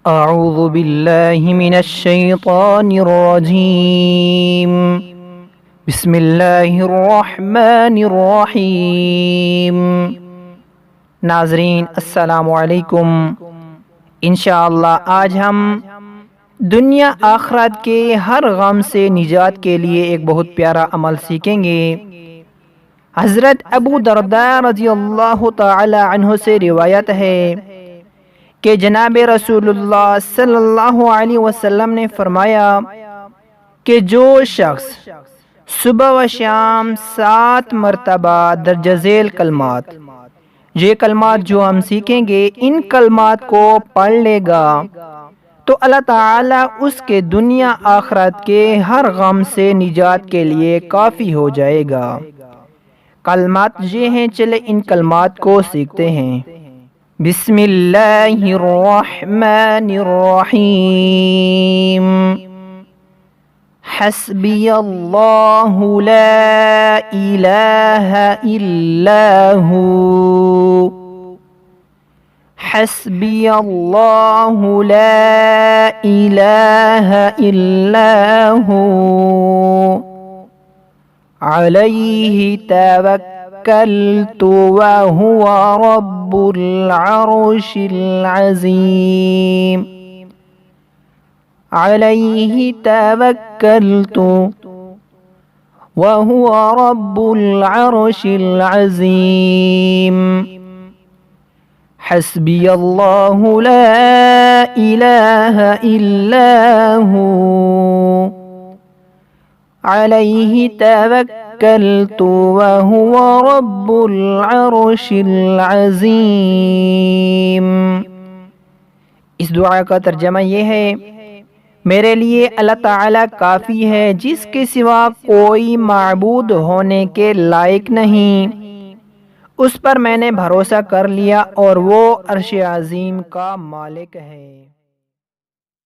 اعوذ باللہ من الشیطان الرجیم بسم اللہ الرحمن الرحیم۔ ناظرین السلام علیکم۔ انشاءاللہ آج ہم دنیا آخرت کے ہر غم سے نجات کے لیے ایک بہت پیارا عمل سیکھیں گے۔ حضرت ابو درداء رضی اللہ تعالی عنہ سے روایت ہے کہ جناب رسول اللہ صلی اللہ علیہ وسلم نے فرمایا کہ جو شخص صبح و شام 7 مرتبہ درج ذیل کلمات، یہ کلمات جو ہم سیکھیں گے، ان کلمات کو پڑھ لے گا تو اللہ تعالیٰ اس کے دنیا آخرت کے ہر غم سے نجات کے لیے کافی ہو جائے گا۔ کلمات یہ ہیں، چلے ان کلمات کو سیکھتے ہیں۔ بسم اللہ الرحمن الرحیم۔ حسبی اللہ لا الہ الا ہو۔ حسبی اللہ لا الہ الا ہو۔ علیہ توکلت وہو رب العرش العظیم۔ علیہ توکلت وہو رب العرش العظیم۔ حسبی اللہ لا الہ الا ہو۔ علیہ توکلت وہو رب العرش العظیم۔ اس دعا کا ترجمہ یہ ہے: میرے لیے اللہ تعالیٰ کافی ہے، جس کے سوا کوئی معبود ہونے کے لائق نہیں۔ اس پر میں نے بھروسہ کر لیا اور وہ عرش عظیم کا مالک ہے۔